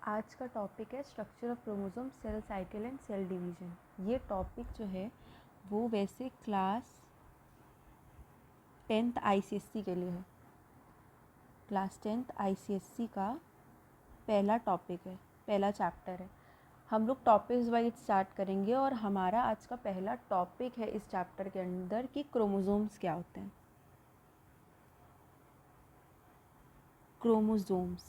आज का टॉपिक है structure of chromosome, cell cycle and cell division. ये टॉपिक जो है वो वैसे क्लास 10th ICSE के लिए है। क्लास 10th ICSE का पहला टॉपिक है, पहला चैप्टर है। हम लोग टॉपिक्स वाइज स्टार्ट करेंगे और हमारा आज का पहला टॉपिक है इस चैप्टर के अंदर कि क्रोमोसोम्स क्या होते हैं। क्रोमोसोम्स,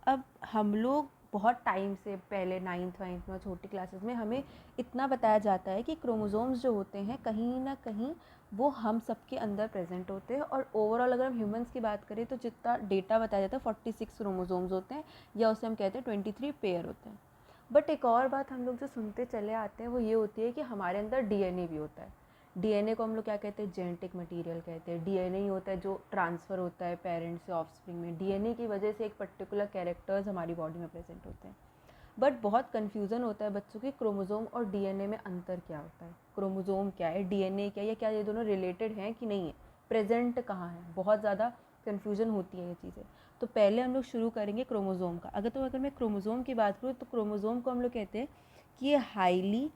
अब हम लोग बहुत टाइम से पहले 9th वाइन्थ में, छोटी क्लासेस में हमें इतना बताया जाता है कि क्रोमोसोम्स जो होते हैं कहीं ना कहीं वो हम सबके अंदर प्रेजेंट होते हैं। और ओवरऑल अगर हम ह्यूमंस की बात करें तो जितना डेटा बताया जाता है 46 क्रोमोसोम्स होते हैं, या उसे हम कहते हैं 23 पेयर होते हैं। बट एक और बात हम लोग जो सुनते चले आते हैं वो ये होती है कि हमारे अंदर DNA भी होता है। DNA को हम लोग क्या कहते हैं? जेनेटिक मटेरियल कहते हैं। DNA ही होता है जो ट्रांसफ़र होता है पेरेंट्स से ऑफस्प्रिंग में। DNA की वजह से एक पर्टिकुलर कैरेक्टर्स हमारी बॉडी में प्रेजेंट होते हैं। बट बहुत कन्फ्यूज़न होता है बच्चों की क्रोमोसोम और DNA में अंतर क्या होता है, क्रोमोसोम क्या है, DNA क्या है, या क्या ये दोनों रिलेटेड हैं कि नहीं है, प्रेजेंट कहाँ है। बहुत ज़्यादा कन्फ्यूज़न होती है ये चीज़ें। तो पहले हम लोग शुरू करेंगे क्रोमोसोम का। अगर मैं क्रोमोसोम की बात करूँ तो क्रोमोसोम को हम लोग कहते हैं कि ये highly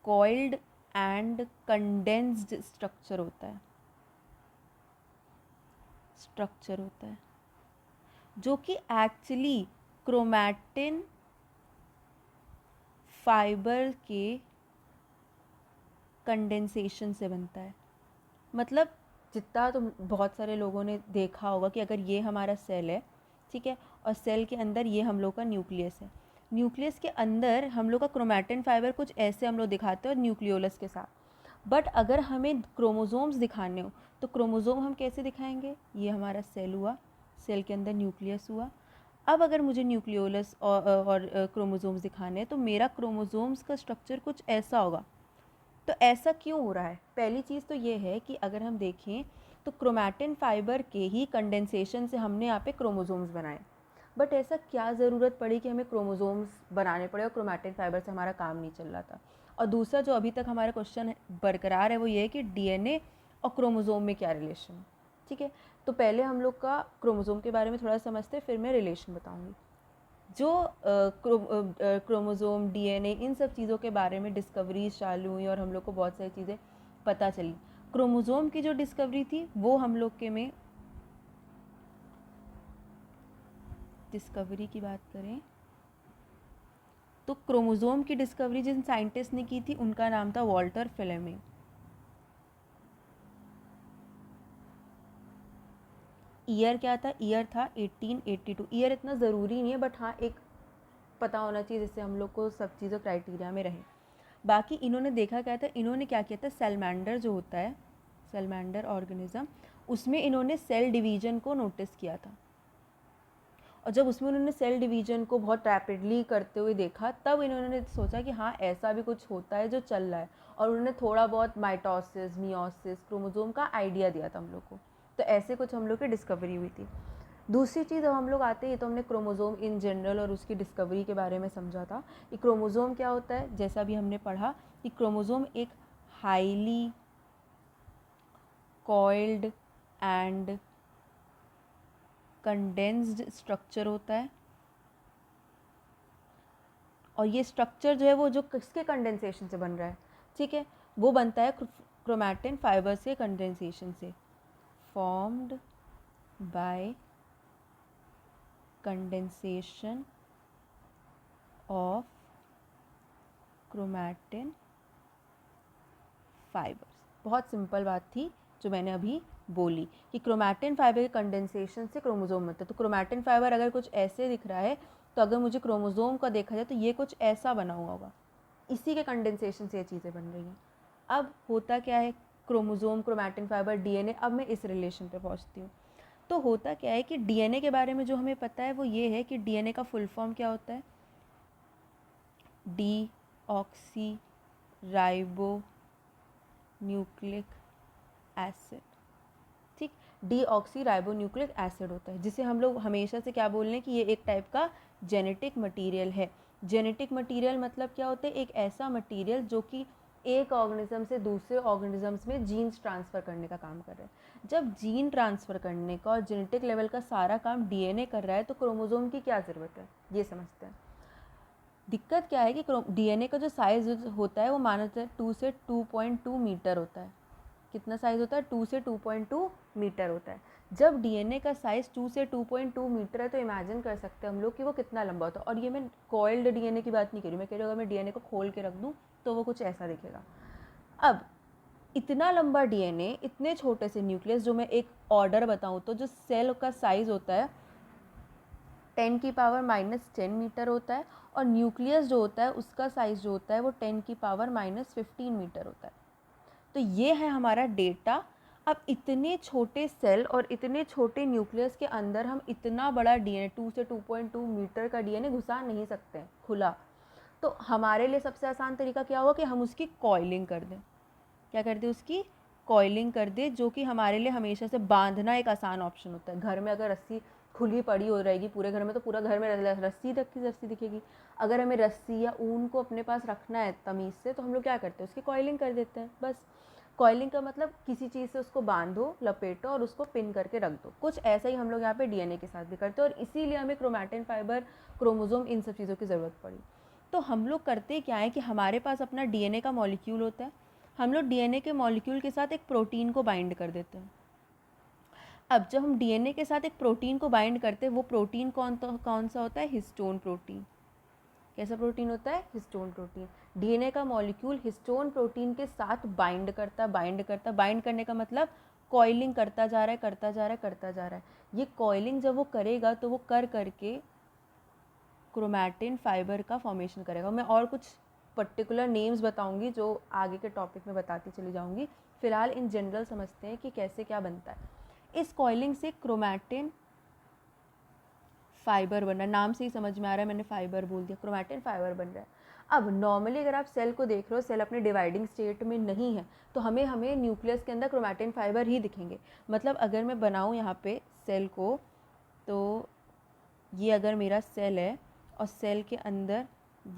coiled and condensed structure होता है जो कि एक्चुअली क्रोमैटिन फाइबर के कंडेंसेशन से बनता है। मतलब जितना तो बहुत सारे लोगों ने देखा होगा कि अगर ये हमारा सेल है, ठीक है, और सेल के अंदर ये हम लोग का न्यूक्लियस है। न्यूक्लियस के अंदर हम लोग का क्रोमैटिन फाइबर कुछ ऐसे हम लोग दिखाते हैं और न्यूक्लियोलस के साथ। बट अगर हमें क्रोमोसोम्स दिखाने हो तो क्रोमोसोम हम कैसे दिखाएंगे? ये हमारा सेल हुआ, सेल के अंदर न्यूक्लियस हुआ। अब अगर मुझे न्यूक्लियोलस और क्रोमोसोम्स दिखाने हैं तो मेरा क्रोमोसोम्स का स्ट्रक्चर कुछ ऐसा होगा। तो ऐसा क्यों हो रहा है? पहली चीज़ तो ये है कि अगर हम देखें तो क्रोमैटिन फाइबर के ही कंडेंसेशन से हमने यहाँ पे क्रोमोसोम्स बनाए। बट ऐसा क्या ज़रूरत पड़ी कि हमें क्रोमोसोम्स बनाने पड़े और क्रोमैटिन फाइबर से हमारा काम नहीं चल रहा था? और दूसरा जो अभी तक हमारा क्वेश्चन बरकरार है वो ये है कि DNA और क्रोमोसोम में क्या रिलेशन? ठीक है, तो पहले हम लोग का क्रोमोसोम के बारे में थोड़ा समझते हैं, फिर मैं रिलेशन बताऊँगी। जो क्रोमोसोम, DNA, इन सब चीज़ों के बारे में डिस्कवरीज चालू हुई और हम लोग को बहुत सारी चीज़ें पता चली। क्रोमोसोम की जो डिस्कवरी थी वो हम लोग के में डिस्कवरी की बात करें तो क्रोमोसोम की डिस्कवरी जिन साइंटिस्ट ने की थी उनका नाम था वॉल्टर फ्लेमिंग। ईयर क्या था? ईयर था 1882। ईयर इतना ज़रूरी नहीं है, बट हाँ एक पता होना चाहिए जिससे हम लोग को सब चीज़ों क्राइटेरिया में रहे। बाकी इन्होंने देखा क्या था, इन्होंने क्या किया था, सैलमेंडर जो होता है, सैलमेंडर ऑर्गेनिज्म, उसमें इन्होंने सेल डिवीजन को नोटिस किया था। और जब उसमें उन्होंने सेल डिवीजन को बहुत रैपिडली करते हुए देखा तब इन्होंने सोचा कि हाँ ऐसा भी कुछ होता है जो चल रहा है। और उन्होंने थोड़ा बहुत माइटोसिस, मियोसिस, क्रोमोसोम का आइडिया दिया था हम लोग को। तो ऐसे कुछ हम लोग की डिस्कवरी हुई थी। दूसरी चीज़ अब हम लोग आते हैं, तो हमने क्रोमोसोम इन जनरल और उसकी डिस्कवरी के बारे में समझा था कि क्रोमोसोम क्या होता है। जैसा भी हमने पढ़ा कि क्रोमोसोम एक highly coiled and condensed structure होता है। और ये स्ट्रक्चर जो है वो जो किसके कंडेंसेशन से बन रहा है, ठीक है, वो बनता है क्रोमैटिन फाइबर से कंडेंसेशन से। Formed by condensation of chromatin fibres. बहुत सिंपल बात थी जो मैंने अभी बोली कि क्रोमैटिन फाइबर के कंडेंसेशन से क्रोमोसोम बनता है। तो क्रोमैटिन फाइबर अगर कुछ ऐसे दिख रहा है तो अगर मुझे क्रोमोसोम का देखा जाए तो ये कुछ ऐसा बना हुआ होगा, इसी के कंडेंसेशन से ये चीज़ें बन रही हैं। अब होता क्या है, क्रोमोसोम, क्रोमैटिन फाइबर, DNA, अब मैं इस रिलेशन पे पहुँचती हूँ। तो होता क्या है कि DNA के बारे में जो हमें पता है वो ये है कि DNA का फुल फॉर्म क्या होता है? Deoxyribonucleic acid. ठीक, deoxyribonucleic acid होता है, जिसे हम लोग हमेशा से क्या बोल रहे हैं कि ये एक टाइप का जेनेटिक मटेरियल है। जेनेटिक मटेरियल मतलब क्या होता है? एक ऐसा मटेरियल जो कि एक ऑर्गेनिज्म से दूसरे ऑर्गेनिजम्स में जीन्स ट्रांसफ़र करने का काम कर रहा है। जब जीन ट्रांसफ़र करने का और जेनेटिक लेवल का सारा काम डीएनए कर रहा है तो क्रोमोसोम की क्या ज़रूरत है, ये समझते हैं। दिक्कत क्या है कि डीएनए का जो साइज़ होता है वो माना जाता है 2 से 2.2 मीटर होता है। कितना साइज़ होता है? 2 से 2.2 मीटर होता है। जब डीएनए का साइज़ 2 से 2.2 मीटर है तो इमेजिन कर सकते हैं हम लोग कि वो कितना लंबा होता है। और ये मैं कॉइल्ड डीएनए की बात नहीं कर रही, मैं कह रही हूँ अगर मैं डीएनए को खोल के रख दूँ तो वो कुछ ऐसा दिखेगा। अब इतना लंबा डीएनए, इतने छोटे से न्यूक्लियस, जो मैं एक ऑर्डर बताऊँ तो जो सेल का साइज़ होता है 10⁻⁻10 मीटर होता है, और न्यूक्लियस जो होता है उसका साइज़ जो होता है वो 10⁻⁻15 मीटर होता है। तो ये है हमारा डेटा। अब इतने छोटे सेल और इतने छोटे न्यूक्लियस के अंदर हम इतना बड़ा डीएनए 2 से 2.2 मीटर का डीएनए घुसा नहीं सकते हैं खुला। तो हमारे लिए सबसे आसान तरीका क्या होगा कि हम उसकी कॉइलिंग कर दें। क्या कर दें? उसकी कॉइलिंग कर दे, जो कि हमारे लिए हमेशा से बांधना एक आसान ऑप्शन होता है। घर में अगर रस्सी खुली पड़ी हो रहेगी पूरे घर में तो पूरा घर में रस्सी रस्सी दिखेगी। अगर हमें रस्सी या ऊन को अपने पास रखना है तमीज़ से तो हम लोग क्या करते हैं? उसकी कॉइलिंग कर देते हैं। बस कॉइलिंग का मतलब किसी चीज़ से उसको बांधो, लपेटो और उसको पिन करके रख दो। कुछ ऐसा ही हम लोग यहाँ पे डीएनए के साथ भी करते हैं, और इसीलिए हमें क्रोमैटिन फाइबर, क्रोमोसोम, इन सब चीज़ों की ज़रूरत पड़ी। तो हम लोग करते क्या है कि हमारे पास अपना डीएनए का मॉलिक्यूल होता है, हम लोग डीएनए के मॉलिक्यूल के साथ एक प्रोटीन को बाइंड कर देते हैं। अब जब हम डीएनए के साथ एक प्रोटीन को बाइंड करते हैं, वो प्रोटीन कौन सा होता है? Histone protein. कैसा प्रोटीन होता है? Histone protein. डीएनए का मॉलिक्यूल हिस्टोन प्रोटीन के साथ बाइंड करता, बाइंड करने का मतलब कॉइलिंग करता जा रहा है, करता जा रहा है, करता जा रहा है। ये कॉइलिंग जब वो करेगा तो वो कर करके क्रोमैटिन फाइबर का फॉर्मेशन करेगा। मैं और कुछ पर्टिकुलर नेम्स बताऊंगी जो आगे के टॉपिक में बताती चली जाऊंगी। फिलहाल इन जनरल समझते हैं कि कैसे क्या बनता है। इस कॉइलिंग से क्रोमैटिन फाइबर बन रहा है, नाम से ही समझ में आ रहा है, मैंने फाइबर बोल दिया, क्रोमैटिन फाइबर बन रहा है। अब नॉर्मली अगर आप सेल को देख रहे हो, सेल अपने डिवाइडिंग स्टेट में नहीं है, तो हमें न्यूक्लियस के अंदर क्रोमैटिन फाइबर ही दिखेंगे। मतलब अगर मैं बनाऊँ यहाँ पे सेल को, तो ये अगर मेरा सेल है और सेल के अंदर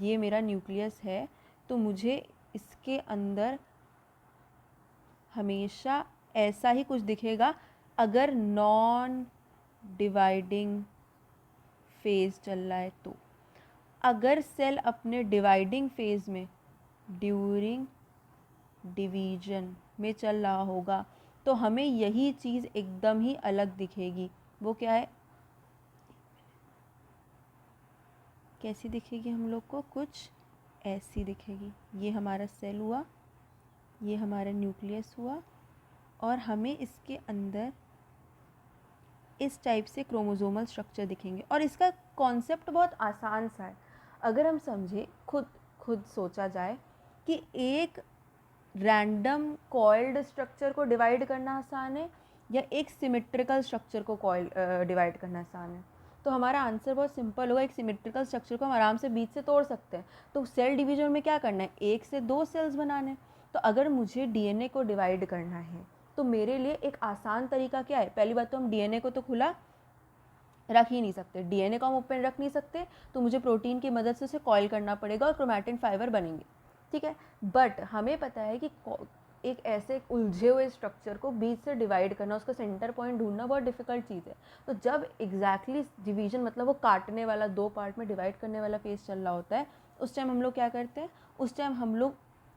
ये मेरा न्यूक्लियस है, तो मुझे इसके अंदर हमेशा ऐसा ही कुछ दिखेगा अगर नॉन डिवाइडिंग फेज़ चल रहा है। तो अगर सेल अपने डिवाइडिंग फेज़ में, ड्यूरिंग डिवीजन में चल रहा होगा, तो हमें यही चीज़ एकदम ही अलग दिखेगी। वो क्या है? कैसी दिखेगी हम लोग को? कुछ ऐसी दिखेगी। ये हमारा सेल हुआ, ये हमारा न्यूक्लियस हुआ, और हमें इसके अंदर इस टाइप से क्रोमोसोमल स्ट्रक्चर दिखेंगे। और इसका कॉन्सेप्ट बहुत आसान सा है। अगर हम समझे, खुद सोचा जाए कि एक रैंडम कॉइल्ड स्ट्रक्चर को डिवाइड करना आसान है या एक सिमेट्रिकल स्ट्रक्चर को डिवाइड करना आसान है, तो हमारा आंसर बहुत सिंपल होगा। एक सिमेट्रिकल स्ट्रक्चर को हम आराम से बीच से तोड़ सकते हैं। तो सेल डिवीजन में क्या करना है? 1 से 2 सेल्स बनाने। तो अगर मुझे डीएनए को डिवाइड करना है तो मेरे लिए एक आसान तरीका क्या है? पहली बात तो हम डीएनए को तो खुला रख ही नहीं सकते, डीएनए को हम ओपन रख नहीं सकते, तो मुझे प्रोटीन की मदद से उसे कॉइल करना पड़ेगा और क्रोमैटिन फाइबर बनेंगे। ठीक है, बट हमें पता है कि एक ऐसे उलझे हुए स्ट्रक्चर को बीच से डिवाइड करना, उसका सेंटर पॉइंट ढूंढना बहुत डिफिकल्ट चीज़ है। तो जब एग्जैक्टली डिवीजन, मतलब वो काटने वाला, 2 पार्ट में डिवाइड करने वाला फेज चल रहा होता है, उस टाइम हम लोग क्या करते हैं? उस टाइम हम लोग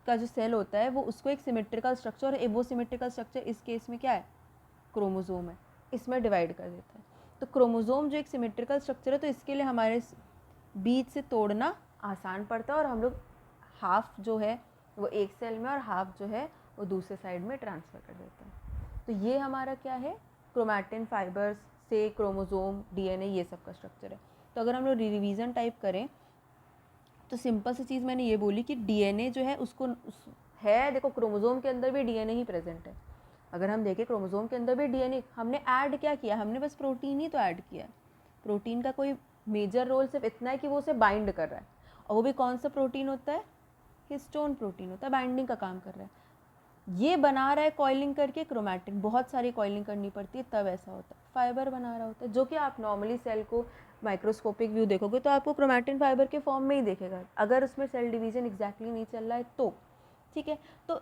का जो सेल होता है वो उसको एक सिमेट्रिकल स्ट्रक्चर, वो सिमेट्रिकल स्ट्रक्चर इस केस में क्या है? क्रोमोसोम है, इसमें डिवाइड कर देता है। तो क्रोमोसोम जो एक सिमेट्रिकल स्ट्रक्चर है, तो इसके लिए हमारे बीच से तोड़ना आसान पड़ता है, और हम लोग हाफ जो है वो एक सेल में और हाफ जो है वो दूसरे साइड में ट्रांसफ़र कर देते हैं। तो ये हमारा क्या है? क्रोमैटिन फाइबर्स से क्रोमोसोम, डीएनए, ये सब का स्ट्रक्चर है। तो अगर हम लोग रिवीजन टाइप करें तो सिंपल सी चीज़ मैंने ये बोली कि डीएनए जो है उसको है, देखो क्रोमोसोम के अंदर भी डीएनए ही प्रेजेंट है। अगर हम देखें क्रोमोसोम के अंदर भी डीएनए, हमने ऐड क्या किया? हमने बस प्रोटीन ही तो ऐड किया है। प्रोटीन का कोई मेजर रोल सिर्फ इतना है कि वो उसे बाइंड कर रहा है, और वो भी कौन सा प्रोटीन होता है? हिस्टोन प्रोटीन होता है, बाइंडिंग का काम कर रहा है। ये बना रहा है कॉइलिंग करके क्रोमैटिन, बहुत सारी कॉइलिंग करनी पड़ती है तब ऐसा होता है। फाइबर बना रहा होता है, जो कि आप नॉर्मली सेल को माइक्रोस्कोपिक व्यू देखोगे तो आपको क्रोमैटिन फाइबर के फॉर्म में ही देखेगा, अगर उसमें सेल डिवीजन एग्जैक्टली नहीं चल रहा है तो। ठीक है, तो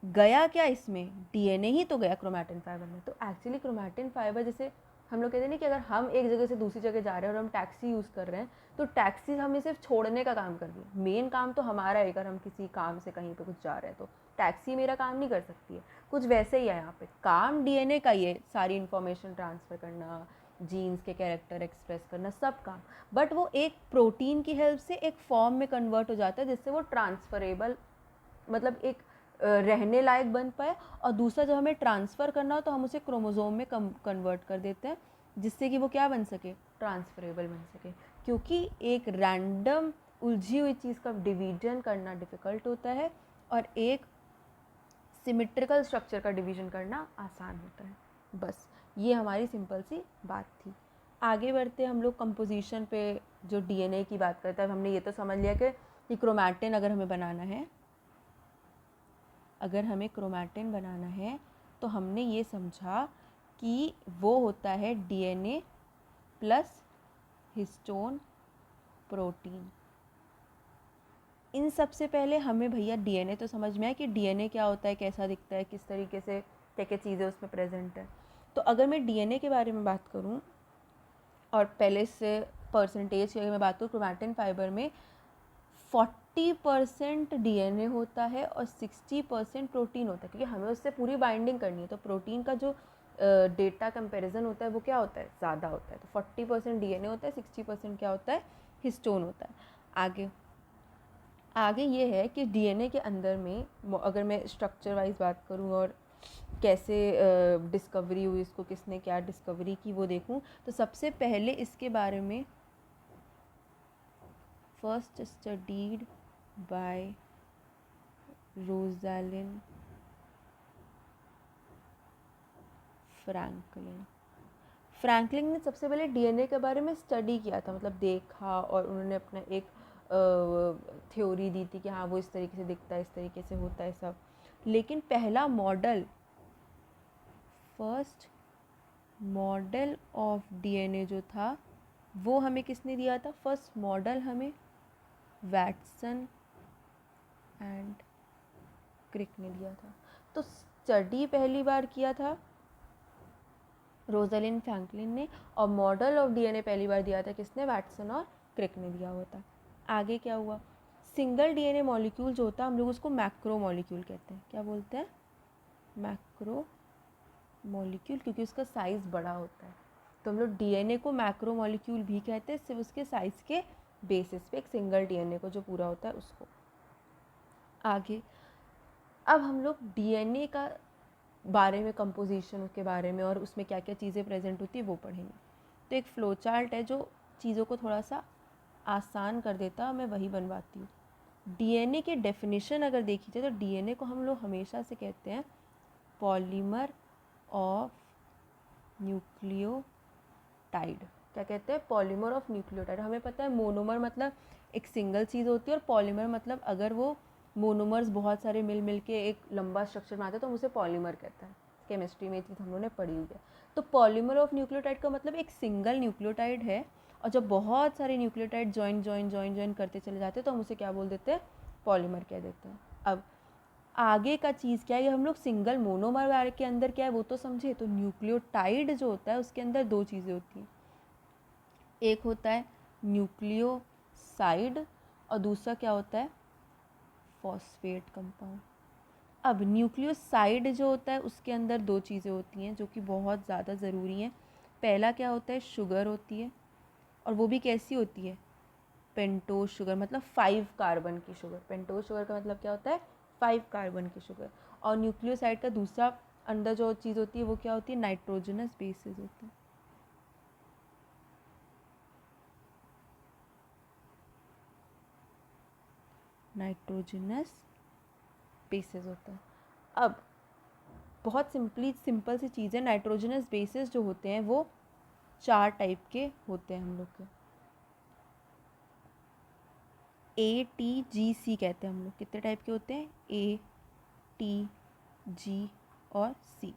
गया क्या इसमें, डीएनए ही तो गया क्रोमैटिन फाइबर में। तो एक्चुअली क्रोमैटिन फाइबर, जैसे हम लोग कहते हैं ना कि अगर हम एक जगह से दूसरी जगह जा रहे हैं और हम टैक्सी यूज़ कर रहे हैं, तो टैक्सी हमें सिर्फ छोड़ने का काम कर रही है, मेन काम तो हमारा है। अगर हम किसी काम से कहीं पे कुछ जा रहे हैं तो टैक्सी मेरा काम नहीं कर सकती है। कुछ वैसे ही है यहाँ पे, काम डीएनए का ही है, सारी इन्फॉर्मेशन ट्रांसफ़र करना, जीन्स के कैरेक्टर एक्सप्रेस करना, सब काम। बट वो एक प्रोटीन की हेल्प से एक फॉर्म में कन्वर्ट हो जाता है, जिससे वो ट्रांसफरेबल, मतलब एक रहने लायक बन पाए। और दूसरा, जब हमें ट्रांसफ़र करना हो तो हम उसे क्रोमोज़ोम में कन्वर्ट कर देते हैं, जिससे कि वो क्या बन सके, ट्रांसफरेबल बन सके। क्योंकि एक रैंडम उलझी हुई चीज़ का डिवीजन करना डिफ़िकल्ट होता है और एक सिमेट्रिकल स्ट्रक्चर का डिवीजन करना आसान होता है। बस ये हमारी सिंपल सी बात थी। आगे बढ़ते हम लोग कंपोजिशन पे, जो डीएनए की बात करता है। हमने ये तो समझ लिया कि क्रोमैटिन अगर हमें बनाना है, तो हमने ये समझा कि वो होता है डीएनए प्लस हिस्टोन प्रोटीन। इन सबसे पहले हमें भैया डीएनए तो समझ में आया कि डीएनए क्या होता है, कैसा दिखता है, किस तरीके से क्या क्या चीज़ें उसमें प्रेजेंट है। तो अगर मैं डीएनए के बारे में बात करूं और पहले से परसेंटेज की अगर मैं बात करूँ, क्रोमैटिन फाइबर में 40% डीएनए होता है और 60% प्रोटीन होता है, क्योंकि हमें उससे पूरी बाइंडिंग करनी है। तो प्रोटीन का जो डेटा कंपैरिजन होता है वो क्या होता है, ज़्यादा होता है। तो 40% डीएनए होता है, 60% क्या होता है, हिस्टोन होता है। आगे ये है कि डीएनए के अंदर में, अगर मैं स्ट्रक्चर वाइज बात करूँ और कैसे डिस्कवरी हुई, इसको किसने क्या डिस्कवरी की वो देखूँ, तो सबसे पहले इसके बारे में फर्स्ट स्टडीड बाय रोज़ालिंड फ्रैंकलिन ने सबसे पहले डीएनए के बारे में स्टडी किया था, मतलब देखा, और उन्होंने अपना एक थ्योरी दी थी कि हाँ वो इस तरीके से दिखता है, इस तरीके से होता है सब। लेकिन पहला model, first model of DNA जो था वो हमें किसने दिया था, फर्स्ट मॉडल हमें वैटसन एंड क्रिक ने दिया था। तो स्टडी पहली बार किया था रोज़ालिंड फ्रैंकलिन ने, और मॉडल ऑफ डीएनए पहली बार दिया था किसने, वैटसन और क्रिक ने दिया हुआ था। आगे क्या हुआ, सिंगल डीएनए मॉलिक्यूल जो होता है हम लोग उसको मैक्रो मॉलिक्यूल कहते हैं। क्या बोलते हैं, मैक्रो मॉलिक्यूल, क्योंकि उसका साइज़ बड़ा होता है। तो हम लोग डीएनए को मैक्रो मॉलिक्यूल भी कहते हैं, सिर्फ उसके साइज़ के बेसिस पे, एक सिंगल डीएनए को जो पूरा होता है उसको। आगे अब हम लोग डीएनए का बारे में, कंपोजिशन के बारे में और उसमें क्या क्या चीज़ें प्रेजेंट होती है वो पढ़ेंगे। तो एक फ्लो चार्ट है जो चीज़ों को थोड़ा सा आसान कर देता है, मैं वही बनवाती हूँ। डीएनए की डेफिनेशन अगर देखी जाए तो डीएनए को हम लोग हमेशा से कहते हैं पॉलीमर ऑफ न्यूक्लियोटाइड। क्या कहते हैं, पॉलीमर ऑफ न्यूक्लियोटाइड। हमें पता है मोनोमर मतलब एक सिंगल चीज़ होती है, और पॉलीमर मतलब अगर वो मोनोमर्स बहुत सारे मिल मिल के एक लंबा स्ट्रक्चर बनाते हैं तो उसे पॉलीमर कहते हैं। केमिस्ट्री में ये चीज़ हम लोगों ने पढ़ी हुई है। तो पॉलीमर ऑफ न्यूक्लियोटाइड का मतलब एक सिंगल न्यूक्लियोटाइड है, और जब बहुत सारे न्यूक्लियोटाइड ज्वाइन करते चले जाते हैं तो हम उसे क्या बोल देते हैं, पॉलीमर कह देते हैं। अब आगे का चीज़ क्या है, ये हम लोग सिंगल मोनोमर के अंदर क्या है वो तो समझे। तो न्यूक्लियोटाइड जो होता है उसके अंदर दो चीज़ें होती हैं, एक होता है न्यूक्लियोसाइड और दूसरा क्या होता है, फॉस्फेट कंपाउंड। अब न्यूक्लियोसाइड जो होता है उसके अंदर दो चीज़ें होती हैं जो कि बहुत ज़्यादा ज़रूरी हैं। पहला क्या होता है, शुगर होती है, और वो भी कैसी होती है, पेंटोज शुगर, मतलब 5 कार्बन की शुगर। पेंटोज शुगर का मतलब क्या होता है, 5 कार्बन की शुगर। और न्यूक्लियोसाइड का दूसरा अंदर जो चीज़ होती है वो क्या होती है, नाइट्रोजनस बेसिस होती है। नाइट्रोजनस बेसिस होता है। अब बहुत सिंपल सी चीज़ है, नाइट्रोजनस बेसिस जो होते हैं वो 4 टाइप के होते हैं हम लोग के। ATGC कहते हैं हम लोग। कितने टाइप के होते हैं, ATG और C।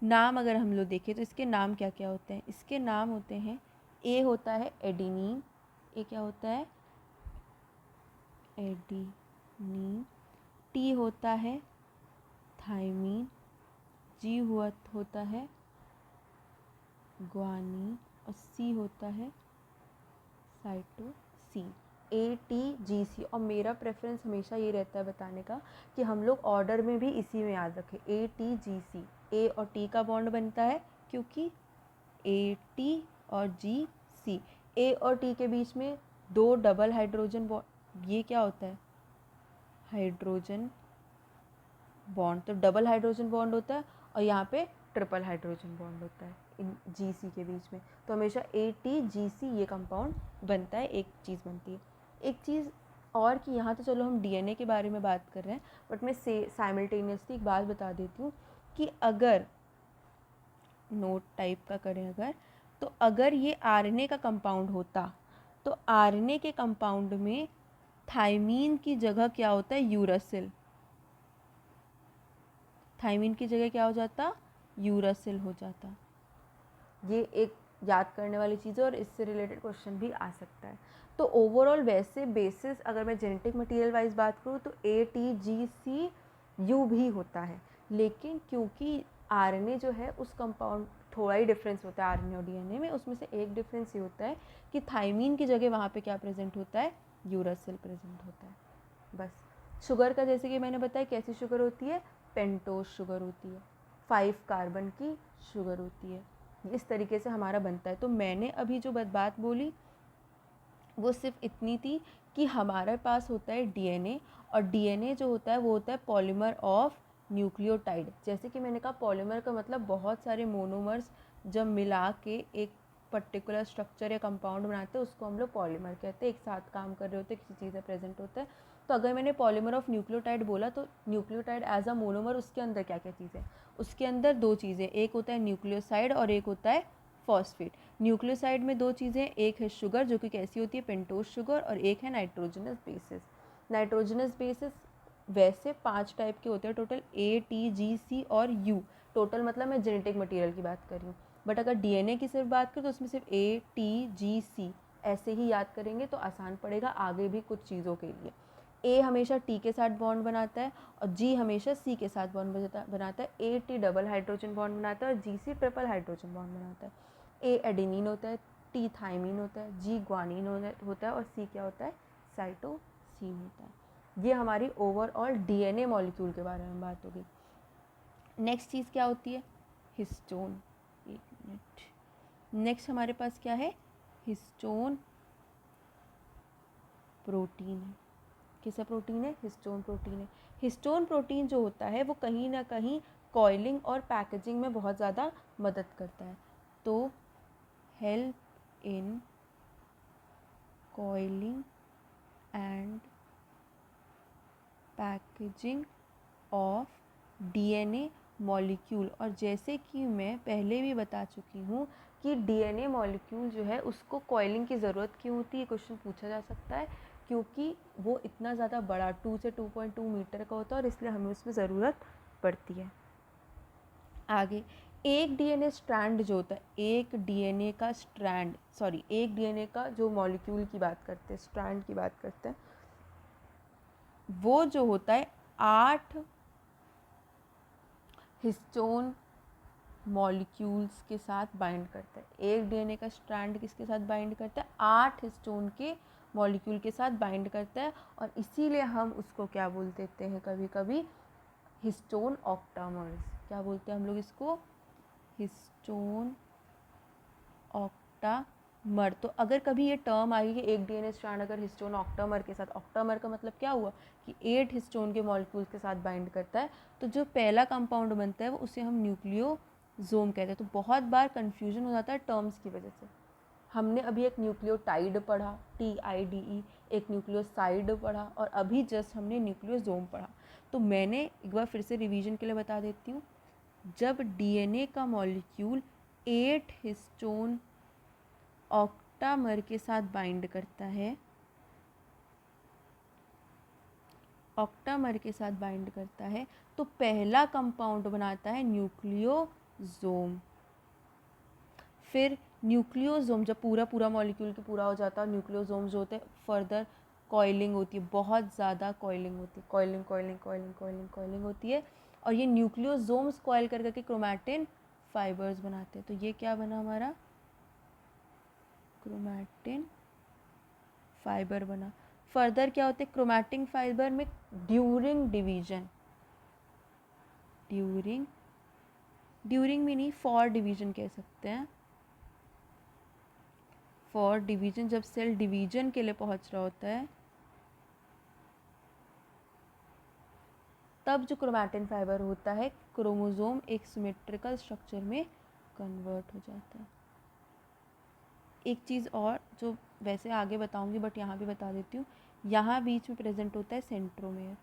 नाम अगर हम लोग देखें तो इसके नाम क्या क्या होते हैं, इसके नाम होते हैं, A होता है एडिनिन। A क्या होता है, एडिनिन। T होता है थायमीन, जी होता है ग्वानीन और सी होता है साइटोसिन। ATGC। और मेरा प्रेफरेंस हमेशा ये रहता है बताने का कि हम लोग ऑर्डर में भी इसी में याद रखें, ATGC। A और T का बॉन्ड बनता है क्योंकि AT और GC, A और T के बीच में दो डबल हाइड्रोजन बॉन्ड, ये क्या होता है हाइड्रोजन बॉन्ड, तो डबल हाइड्रोजन बॉन्ड होता है और यहाँ पे ट्रिपल हाइड्रोजन बॉन्ड होता है इन GC के बीच में, तो हमेशा ATGC ये कंपाउंड बनता है, एक चीज़ बनती है। एक चीज़ और कि यहाँ तो चलो हम DNA के बारे में बात कर रहे हैं, बट मैं साइमल्टेनियसली एक बात बता देती हूँ कि अगर नोट टाइप का करें अगर, तो अगर ये RNA का कंपाउंड होता तो RNA के कंपाउंड में थायमीन की जगह क्या होता है यूरासिल, थायमीन की जगह क्या हो जाता यूरासिल हो जाता। ये एक याद करने वाली चीज़ है और इससे रिलेटेड क्वेश्चन भी आ सकता है। तो ओवरऑल वैसे बेसिस अगर मैं जेनेटिक मटेरियल वाइज बात करूँ तो ATGCU भी होता है, लेकिन क्योंकि RNA जो है उस कंपाउंड थोड़ा ही डिफरेंस होता है RNA और DNA में, उसमें से एक डिफरेंस ये होता है कि थायमीन की जगह वहाँ पे क्या प्रेजेंट होता है यूरासिल प्रेजेंट होता है। बस शुगर का जैसे कि मैंने बताया कैसी शुगर होती है, पेंटोज शुगर होती है, 5 कार्बन की शुगर होती है, इस तरीके से हमारा बनता है। तो मैंने अभी जो बात बोली वो सिर्फ इतनी थी कि हमारे पास होता है DNA, और DNA जो होता है वो होता है पॉलीमर ऑफ न्यूक्लियोटाइड। जैसे कि मैंने कहा पॉलीमर का मतलब बहुत सारे मोनोमर्स जब मिला के एक पर्टिकुलर स्ट्रक्चर या कंपाउंड बनाते हैं उसको हम लोग पॉलीमर कहते हैं, एक साथ काम कर रहे होते हैं, किसी चीज़ में प्रेजेंट होता है। तो अगर मैंने पॉलीमर ऑफ न्यूक्लियोटाइड बोला तो न्यूक्लियोटाइड एज अ मोनोमर उसके अंदर क्या क्या चीज़ें, उसके अंदर दो चीज़ें, एक होता है न्यूक्लियोसाइड और एक होता है फॉस्फेट। न्यूक्लियोसाइड में दो चीज़ें, एक है शुगर जो कि कैसी होती है पेंटोज शुगर, और एक है नाइट्रोजनस बेसिस। नाइट्रोजनस बेसिस वैसे 5 टाइप के होते हैं टोटल, ATGC और U। टोटल मतलब मैं जेनेटिक मटेरियल की बात कर रही हूँ, बट अगर DNA की सिर्फ बात करें तो उसमें सिर्फ ATGC ऐसे ही याद करेंगे तो आसान पड़ेगा आगे भी कुछ चीज़ों के लिए। A हमेशा T के साथ बॉन्ड बनाता है और G हमेशा C के साथ बॉन्ड बनाता है। AT डबल हाइड्रोजन बॉन्ड बनाता है और GC ट्रिपल हाइड्रोजन बॉन्ड बनाता है। A एडेनिन होता है, T थायमीन होता है, G ग्वानीन होता है और C क्या होता है साइटोसिन होता है। ये हमारी ओवरऑल DNA मॉलिक्यूल के बारे में बात होगी। नेक्स्ट चीज़ क्या होती है हिस्टोन। एक मिनट, नेक्स्ट हमारे पास क्या है हिस्टोन प्रोटीन है। किसा प्रोटीन है हिस्टोन प्रोटीन है। हिस्टोन प्रोटीन जो होता है वो कहीं ना कहीं कॉइलिंग और पैकेजिंग में बहुत ज़्यादा मदद करता है। तो help in coiling and packaging of DNA molecule. और जैसे कि मैं पहले भी बता चुकी हूँ कि DNA मॉलिक्यूल जो है उसको कॉइलिंग की ज़रूरत क्यों होती है, क्वेश्चन पूछा जा सकता है, क्योंकि वो इतना ज़्यादा बड़ा 2 से 2.2 मीटर का होता है और इसलिए हमें उसमें ज़रूरत पड़ती है। आगे एक DNA स्ट्रैंड जो होता है, एक DNA का स्ट्रैंड, सॉरी एक DNA का जो मॉलिक्यूल की बात करते हैं, स्ट्रैंड की बात करते हैं, वो जो होता है 8 हिस्टोन मॉलिक्यूल्स के साथ बाइंड करता है। एक DNA का स्ट्रैंड किसके साथ बाइंड करता है 8 हिस्टोन के मॉलिक्यूल के साथ बाइंड करता है, और इसीलिए हम उसको क्या बोल देते हैं कभी कभी हिस्टोन ऑक्टामर्स। क्या बोलते हैं हम लोग इसको हिस्टोन ऑक्टामर। तो अगर कभी ये टर्म आई कि एक DNA स्ट्रैंड अगर हिस्टोन ऑक्टामर के साथ, ऑक्टामर का मतलब क्या हुआ कि 8 हिस्टोन के मॉलिक्यूल्स के साथ बाइंड करता है, तो जो पहला कंपाउंड बनता है वो उसे हम न्यूक्लियोसोम कहते हैं। तो बहुत बार कन्फ्यूजन हो जाता है टर्म्स की वजह से। हमने अभी एक न्यूक्लियोटाइड पढ़ा TIDE, एक न्यूक्लियोसाइड पढ़ा और अभी जस्ट हमने न्यूक्लियोसोम पढ़ा। तो मैंने एक बार फिर से रिवीजन के लिए बता देती हूँ, जब DNA का मॉलिक्यूल 8 हिस्टोन ऑक्टामर के साथ बाइंड करता है, ऑक्टामर के साथ बाइंड करता है, तो पहला कंपाउंड बनाता है न्यूक्लियोसोम। फिर न्यूक्लियोसोम जब पूरा मॉलिक्यूल के पूरा हो जाता है, न्यूक्लियोसोम जो होते हैं फर्दर कॉइलिंग होती है, बहुत ज़्यादा कॉइलिंग होती है, कॉइलिंग होती है, और ये न्यूक्लियोसोम्स कॉइल कर करके क्रोमैटिन फाइबर्स बनाते हैं। तो ये क्या बना हमारा, क्रोमैटिन फाइबर बना। फर्दर क्या होते हैं क्रोमैटिन फाइबर में, ड्यूरिंग डिवीजन, ड्यूरिंग में नहीं, फॉर डिवीजन कह सकते हैं, फॉर डिवीजन, जब सेल डिवीजन के लिए पहुंच रहा होता है तब जो क्रोमैटिन फाइबर होता है क्रोमोसोम एक सिमेट्रिकल स्ट्रक्चर में कन्वर्ट हो जाता है। एक चीज़ और जो वैसे आगे बताऊंगी बट यहाँ भी बता देती हूँ, यहाँ बीच में प्रेजेंट होता है सेंट्रोमेयर।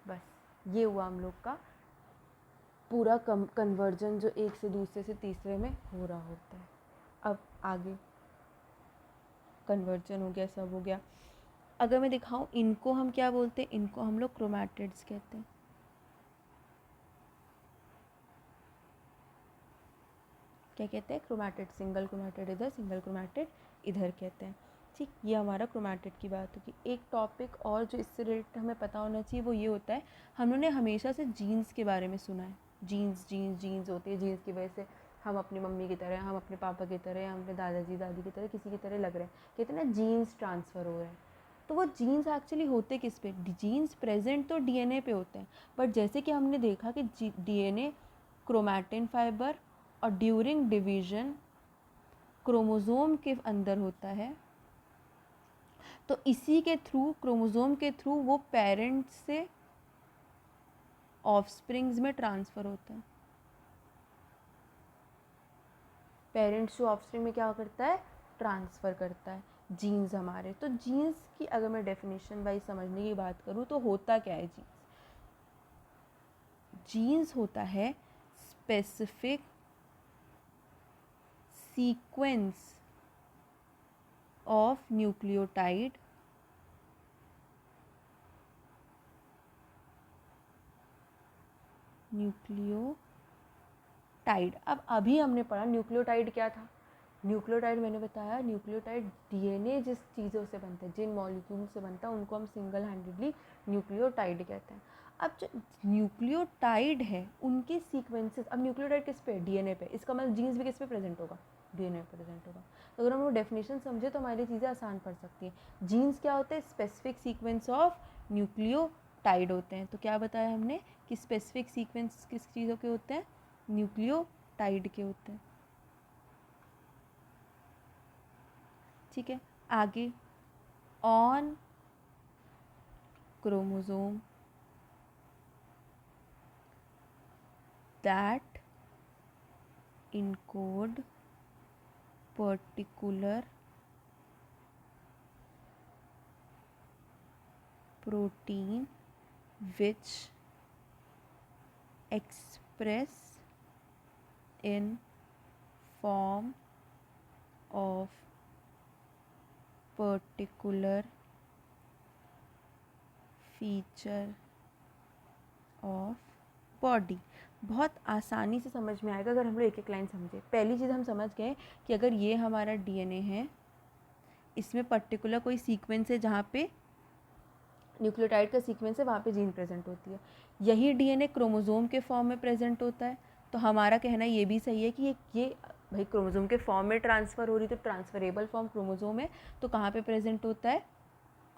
बस ये हुआ हम लोग का पूरा कन्वर्जन जो एक से दूसरे से तीसरे में हो रहा होता है। अब आगे कन्वर्जन हो गया, सब हो गया। अगर मैं दिखाऊं इनको हम क्या बोलते हैं, इनको हम लोग क्रोमैटिड्स कहते हैं। क्या कहते हैं, क्रोमैटिड, सिंगल क्रोमैटिड इधर, सिंगल क्रोमैटिड इधर कहते हैं। ठीक, ये हमारा क्रोमैटिड की बात होगी। एक टॉपिक और जो इससे रिलेटेड हमें पता होना चाहिए वो ये होता है, हम लोगों ने हमेशा से जीन्स के बारे में सुना है। जीन्स होती है, जीन्स की वजह से हम अपनी मम्मी की तरह, हम अपने पापा की तरह, हम अपने दादाजी दादी की तरह, किसी की तरह लग रहे हैं। कहते हैं ना जीन्स ट्रांसफ़र हो रहे हैं। तो वो जीन्स एक्चुअली होते किस पे, जीन्स प्रेजेंट तो डीएनए पे होते हैं, बट जैसे कि हमने देखा कि डीएनए क्रोमैटिन फाइबर और ड्यूरिंग डिवीजन क्रोमोसोम के अंदर होता है, तो इसी के थ्रू, क्रोमोसोम के थ्रू वो पेरेंट्स से ऑफस्प्रिंग्स में ट्रांसफ़र होता है। पेरेंट्स टू ऑफस्प्रिंग में क्या करता है, ट्रांसफ़र करता है जीन्स हमारे। तो जीन्स की अगर मैं डेफिनेशन वाइज समझने की बात करूँ तो होता क्या है जीन्स, जीन्स होता है स्पेसिफिक सीक्वेंस of nucleotide अब अभी हमने पढ़ा न्यूक्लियोटाइड क्या था। न्यूक्लियोटाइड मैंने बताया, न्यूक्लियोटाइड डीएनए जिस चीज़ों से बनता है, जिन मॉलिक्यूल से बनता है, उनको हम सिंगल हैंडेडली न्यूक्लियोटाइड कहते हैं। अब जो न्यूक्लियोटाइड है उनके सीक्वेंसेस, अब न्यूक्लियोटाइड किस पे, डीएनए पे, इसका मतलब जीन्स भी किस पे प्रेजेंट होगा, डीएनए पे प्रेजेंट होगा। तो अगर हम वो डेफिनेशन समझे तो हमारी चीज़ें आसान पड़ सकती हैं। जीन्स क्या होते हैं, स्पेसिफिक सीक्वेंस ऑफ न्यूक्लियोटाइड होते हैं। तो क्या बताया हमने कि स्पेसिफिक सीक्वेंस किस चीज़ों के होते हैं, न्यूक्लियोटाइड के होते हैं। ठीक है, आगे on chromosome that encode particular protein which express in form of particular feature of body. बहुत आसानी से समझ में आएगा अगर हम लोग एक एक लाइन समझे। पहली चीज़ हम समझ गए कि अगर ये हमारा डीएनए है, इसमें पर्टिकुलर कोई सीक्वेंस है जहाँ पे न्यूक्लियोटाइड का सीक्वेंस है, वहाँ पे जीन प्रेजेंट होती है। यही डीएनए क्रोमोसोम के फॉर्म में प्रेजेंट होता है। तो हमारा कहना ये भी सही है कि ये भाई क्रोमोसोम के फॉर्म में ट्रांसफ़र हो रही, तो ट्रांसफरेबल फॉर्म क्रोमोसोम है, तो कहाँ पे प्रेजेंट होता है,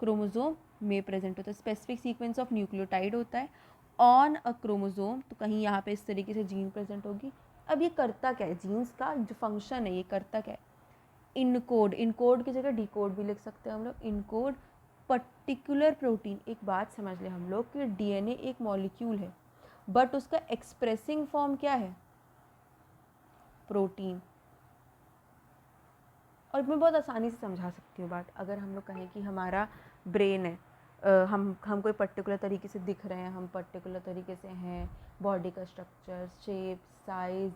क्रोमोसोम में प्रेजेंट होता है। स्पेसिफिक सीक्वेंस ऑफ न्यूक्लियोटाइड होता है ऑन अ क्रोमोसोम, तो कहीं यहाँ पे इस तरीके से जीन प्रेजेंट होगी। अब ये करता क्या है, जीन्स का जो फंक्शन है ये करता क्या है, इनकोड, इनकोड की जगह डिकोड भी लिख सकते हैं हम लोग, इनकोड पर्टिकुलर प्रोटीन। एक बात समझ लें हम लोग कि डीएनए एक मॉलिक्यूल है, बट उसका एक्सप्रेसिंग फॉर्म क्या है, प्रोटीन। और मैं बहुत आसानी से समझा सकती हूँ बात। अगर हम लोग कहें कि हमारा ब्रेन है, हम कोई पर्टिकुलर तरीके से दिख रहे हैं, हम पर्टिकुलर तरीके से हैं, बॉडी का स्ट्रक्चर, शेप, साइज़,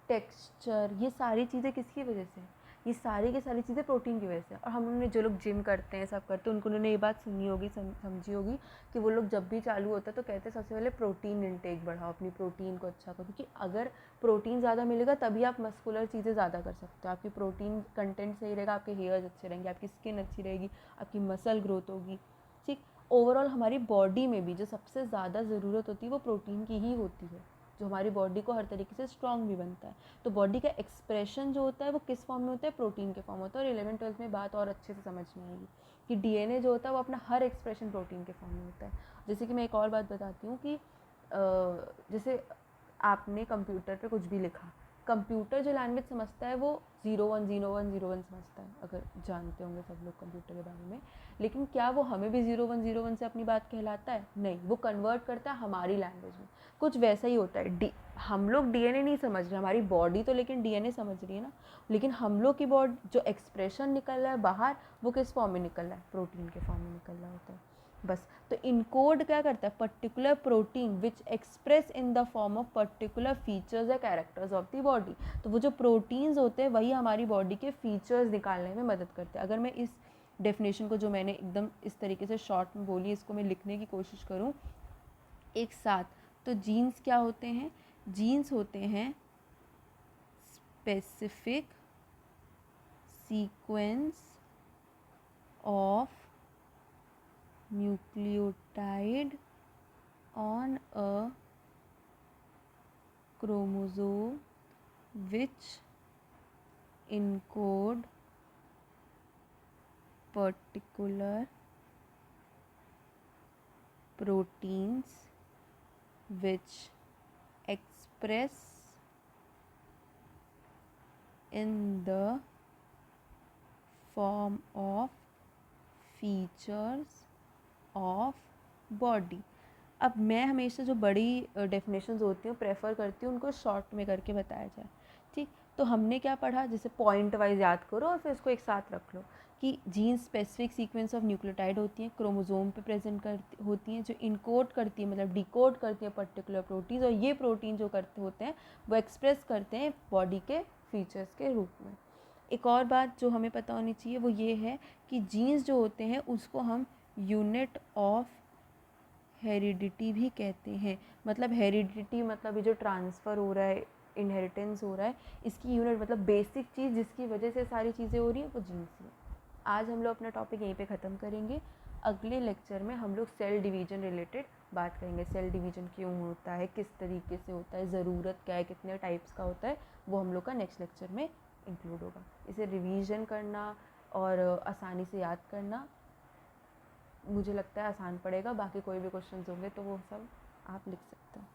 टेक्सचर, ये सारी चीज़ें किसकी वजह से, ये सारी की सारी चीज़ें प्रोटीन की वजह से। और हम लोगों ने, जो लोग जिम करते हैं, सब करते हैं, उन्होंने ये बात सुनी होगी, समझी होगी कि वो लोग जब भी चालू होता है तो कहते हैं सबसे पहले प्रोटीन इंटेक बढ़ाओ, अपनी प्रोटीन को अच्छा करो, क्योंकि अगर प्रोटीन ज़्यादा मिलेगा तभी आप मस्कुलर चीज़ें ज़्यादा कर सकते हो। आपकी प्रोटीन कंटेंट सही रहेगा, आपके हेयर्स अच्छे रहेंगे, आपकी स्किन अच्छी रहेगी, आपकी मसल ग्रोथ होगी। ठीक, ओवरऑल हमारी बॉडी में भी जो सबसे ज़्यादा ज़रूरत होती है वो प्रोटीन की ही होती है, जो हमारी बॉडी को हर तरीके से स्ट्रॉन्ग भी बनता है। तो बॉडी का एक्सप्रेशन जो होता है वो किस फॉर्म में होता है, प्रोटीन के फॉर्म होता है। और 11th-12th में बात और अच्छे से समझ में आएगी कि डीएनए जो होता है वो अपना हर एक्सप्रेशन प्रोटीन के फॉर्म में होता है। जैसे कि मैं एक और बात बताती हूँ कि जैसे आपने कंप्यूटर पे कुछ भी लिखा, कंप्यूटर जो लैंग्वेज समझता है वो 010101 समझता है, अगर जानते होंगे सब लोग कंप्यूटर के बारे में। लेकिन क्या वो हमें भी 0101 से अपनी बात कहलाता है? नहीं, वो कन्वर्ट करता है हमारी लैंग्वेज में। कुछ वैसा ही होता है, हम लोग डीएनए नहीं समझ रहे, हमारी बॉडी तो लेकिन डीएनए समझ रही है ना, लेकिन हम लोग की बॉडी जो एक्सप्रेशन निकल रहा है बाहर, वो किस फॉर्म में निकल रहा है, प्रोटीन के फॉर्म में निकल रहा होता है। बस, तो इनकोड क्या करता है, particular protein which express in the form of particular features या कैरेक्टर्स ऑफ द बॉडी। तो वो जो प्रोटीन्स होते हैं वही हमारी बॉडी के फीचर्स निकालने में मदद करते हैं। अगर मैं इस डेफिनेशन को जो मैंने एकदम इस तरीके से शॉर्ट में बोली, इसको मैं लिखने की कोशिश करूँ एक साथ, तो जीन्स क्या होते हैं, जीन्स होते हैं specific sequence of nucleotide on a chromosome which encode particular proteins which express in the form of features of body. अब मैं हमेशा जो बड़ी डेफिनेशंस होती हैं प्रेफर करती हूँ उनको शॉर्ट में करके बताया जाए, ठीक। तो हमने क्या पढ़ा, जैसे पॉइंट वाइज याद करो और फिर इसको एक साथ रख लो कि gene specific sequence of nucleotide होती हैं, क्रोमोसोम पे प्रेजेंट करती होती हैं, जो इनकोड करती है मतलब डिकोड करती है पर्टिकुलर प्रोटीन्स, और ये प्रोटीन जो करते होते हैं वो एक्सप्रेस करते हैं बॉडी के फीचर्स के रूप में। एक और बात जो हमें पता होनी चाहिए वो ये है कि जीन्स जो होते हैं उसको हम यूनिट ऑफ हेरिडिटी भी कहते हैं। मतलब हेरिडिटी मतलब ये जो ट्रांसफ़र हो रहा है, इनहेरिटेंस हो रहा है, इसकी यूनिट मतलब बेसिक चीज़ जिसकी वजह से सारी चीज़ें हो रही हैं वो जीन्स है। आज हम लोग अपना टॉपिक यहीं पे ख़त्म करेंगे। अगले लेक्चर में हम लोग सेल डिवीज़न रिलेटेड बात करेंगे। सेल डिवीज़न क्यों होता है, किस तरीके से होता है, ज़रूरत क्या है, कितने टाइप्स का होता है, वो हम लोग का नेक्स्ट लेक्चर में इंक्लूड होगा। इसे रिवीजन करना और आसानी से याद करना मुझे लगता है आसान पड़ेगा। बाकी कोई भी क्वेश्चंस होंगे तो वो सब आप लिख सकते हो।